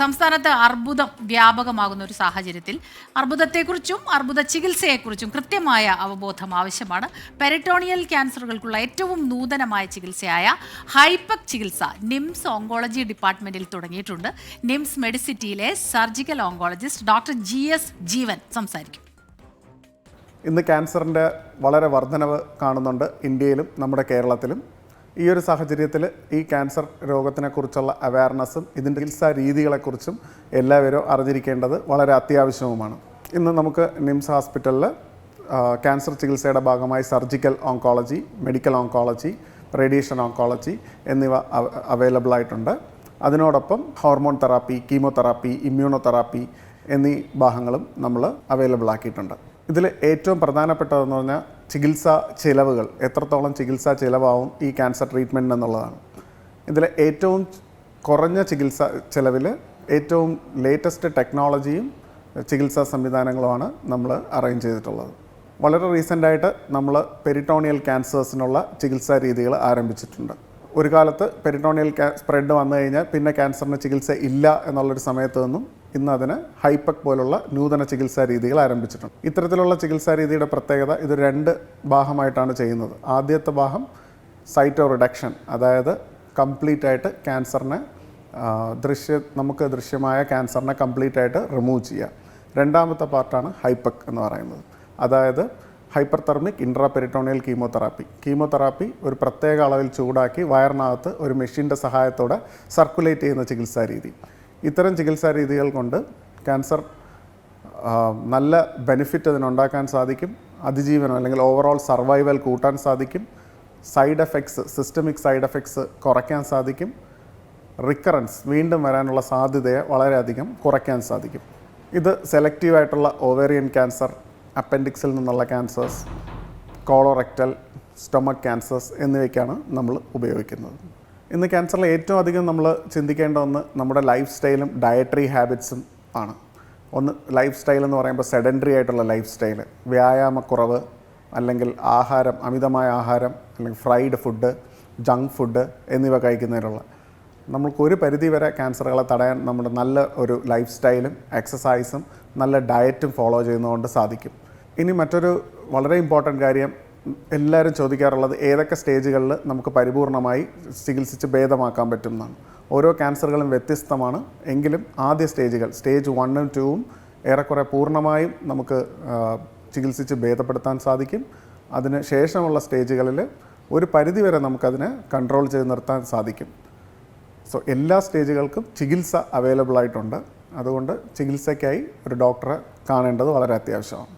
സംസ്ഥാനത്ത് അർബുദം വ്യാപകമാകുന്ന ഒരു സാഹചര്യത്തിൽ അർബുദത്തെക്കുറിച്ചും അർബുദ ചികിത്സയെക്കുറിച്ചും കൃത്യമായ അവബോധം ആവശ്യമാണ്. പെരിറ്റോണിയൽ ക്യാൻസറുകൾക്കുള്ള ഏറ്റവും നൂതനമായ ചികിത്സയായ ഹൈപെക് ചികിത്സ നിംസ് ഓങ്കോളജി ഡിപ്പാർട്ട്മെന്റിൽ തുടങ്ങിയിട്ടുണ്ട്. നിംസ് മെഡിസിറ്റിയിലെ surgical oncologist doctor GS Jeevan സംസാരിക്കും. ഇന്ന് ക്യാൻസറിൻ്റെ വളരെ വർധനവ് കാണുന്നുണ്ട് ഇന്ത്യയിലും നമ്മുടെ കേരളത്തിലും. ഈ ഒരു സാഹചര്യത്തിൽ ഈ ക്യാൻസർ രോഗത്തിനെക്കുറിച്ചുള്ള അവയർനെസ്സും ഇതിൻ്റെ ചികിത്സാ രീതികളെക്കുറിച്ചും എല്ലാവരും അറിഞ്ഞിരിക്കേണ്ടത് വളരെ അത്യാവശ്യവുമാണ്. ഇന്ന് നമുക്ക് നിംസ് ഹോസ്പിറ്റലിൽ ക്യാൻസർ ചികിത്സയുടെ ഭാഗമായി surgical oncology, medical oncology, radiation oncology എന്നിവ അവൈലബിൾ ആയിട്ടുണ്ട്. അതിനോടൊപ്പം ഹോർമോൺ തെറാപ്പി, കീമോതെറാപ്പി, ഇമ്മ്യൂണോതെറാപ്പി എന്നീ ഭാഗങ്ങളും നമ്മൾ അവൈലബിൾ ആക്കിയിട്ടുണ്ട്. ഇതിൽ ഏറ്റവും പ്രധാനപ്പെട്ടതെന്ന് പറഞ്ഞാൽ ചികിത്സാ ചിലവുകൾ, എത്രത്തോളം ചികിത്സാ ചിലവാകും ഈ ക്യാൻസർ ട്രീറ്റ്മെൻറ്റ് എന്നുള്ളതാണ്. ഇതിൽ ഏറ്റവും കുറഞ്ഞ ചികിത്സാ ചിലവിൽ ഏറ്റവും ലേറ്റസ്റ്റ് ടെക്നോളജിയും ചികിത്സാ സംവിധാനങ്ങളുമാണ് നമ്മൾ അറേഞ്ച് ചെയ്തിട്ടുള്ളത്. വളരെ റീസെൻ്റായിട്ട് നമ്മൾ പെരിറ്റോണിയൽ ക്യാൻസേഴ്സിനുള്ള ചികിത്സാ രീതികൾ ആരംഭിച്ചിട്ടുണ്ട്. ഒരു കാലത്ത് പെരിറ്റോണിയൽ സ്പ്രെഡ് വന്നു കഴിഞ്ഞാൽ പിന്നെ ക്യാൻസറിന് ചികിത്സ ഇല്ല എന്നുള്ളൊരു സമയത്ത് നിന്നും ഇന്ന് അതിന് ഹൈപെക് പോലുള്ള നൂതന ചികിത്സാ രീതികൾ ആരംഭിച്ചിട്ടുണ്ട്. ഇത്തരത്തിലുള്ള ചികിത്സാ രീതിയുടെ പ്രത്യേകത ഇത് 2 ഭാഗമായിട്ടാണ് ചെയ്യുന്നത്. ആദ്യത്തെ ഭാഗം സൈറ്റോ റിഡക്ഷൻ, അതായത് കംപ്ലീറ്റ് ആയിട്ട് ക്യാൻസറിനെ നമുക്ക് ദൃശ്യമായ ക്യാൻസറിനെ കംപ്ലീറ്റ് ആയിട്ട് റിമൂവ് ചെയ്യുക. രണ്ടാമത്തെ പാർട്ടാണ് ഹൈപെക് എന്ന് പറയുന്നത്, അതായത് ഹൈപ്പർതെർമിക് ഇൻട്രാപെരിറ്റോണിയൽ കീമോതെറാപ്പി ഒരു പ്രത്യേക അളവിൽ ചൂടാക്കി വയറിനകത്ത് ഒരു മെഷീൻ്റെ സഹായത്തോടെ സർക്കുലേറ്റ് ചെയ്യുന്ന ചികിത്സാ രീതി. ഇത്തരം ചികിത്സാ രീതികൾ കൊണ്ട് ക്യാൻസർ നല്ല ബെനിഫിറ്റ് അതിനുണ്ടാക്കാൻ സാധിക്കും. അതിജീവനം അല്ലെങ്കിൽ ഓവറോൾ സർവൈവൽ കൂട്ടാൻ സാധിക്കും. Side effects, systemic side effects കുറയ്ക്കാൻ സാധിക്കും. റിക്കറൻസ്, വീണ്ടും വരാനുള്ള സാധ്യതയെ വളരെയധികം കുറയ്ക്കാൻ സാധിക്കും. ഇത് സെലക്റ്റീവായിട്ടുള്ള ഓവേറിയൻ ക്യാൻസർ, അപ്പൻഡിക്സിൽ നിന്നുള്ള ക്യാൻസേഴ്സ്, കോളോറെക്ടൽ, സ്റ്റൊമക് ക്യാൻസേഴ്സ് എന്നിവയ്ക്കാണ് നമ്മൾ ഉപയോഗിക്കുന്നത്. ഇന്ന് ക്യാൻസറിൽ ഏറ്റവും അധികം നമ്മൾ ചിന്തിക്കേണ്ട ഒന്ന് നമ്മുടെ ലൈഫ് സ്റ്റൈലും ഡയറ്ററി ഹാബിറ്റ്സും ആണ്. ഒന്ന് ലൈഫ് സ്റ്റൈൽ എന്ന് പറയുമ്പോൾ സെഡൻറ്ററി ആയിട്ടുള്ള ലൈഫ് സ്റ്റൈൽ, വ്യായാമക്കുറവ്, അല്ലെങ്കിൽ ആഹാരം, അമിതമായ ആഹാരം, അല്ലെങ്കിൽ ഫ്രൈഡ് ഫുഡ്, ജങ്ക് ഫുഡ് എന്നിവ കഴിക്കുന്നതിനുള്ള നമ്മൾക്കൊരു പരിധി വരെ ക്യാൻസറുകളെ തടയാൻ നമ്മുടെ നല്ല ഒരു ലൈഫ് സ്റ്റൈലും എക്സസൈസും നല്ല ഡയറ്റും ഫോളോ ചെയ്യുന്നതുകൊണ്ട് സാധിക്കും. ഇനി മറ്റൊരു വളരെ ഇമ്പോർട്ടൻറ്റ് കാര്യം എല്ലാവരും ചോദിക്കാറുള്ളത് ഏതൊക്കെ സ്റ്റേജുകളിൽ നമുക്ക് പരിപൂർണമായി ചികിത്സിച്ച് ഭേദമാക്കാൻ പറ്റും എന്നാണ്. ഓരോ ക്യാൻസറുകളും വ്യത്യസ്തമാണ്. എങ്കിലും ആദ്യ സ്റ്റേജുകൾ, സ്റ്റേജ് 1ഉം 2ഉം ഏറെക്കുറെ പൂർണ്ണമായും നമുക്ക് ചികിത്സിച്ച് ഭേദപ്പെടുത്താൻ സാധിക്കും. അതിന് ശേഷമുള്ള സ്റ്റേജുകളിൽ ഒരു പരിധിവരെ നമുക്കതിനെ കൺട്രോൾ ചെയ്ത് നിർത്താൻ സാധിക്കും. സോ എല്ലാ സ്റ്റേജുകൾക്കും ചികിത്സ അവൈലബിൾ ആയിട്ടുണ്ട്. അതുകൊണ്ട് ചികിത്സയ്ക്കായി ഒരു ഡോക്ടറെ കാണേണ്ടത് വളരെ അത്യാവശ്യമാണ്.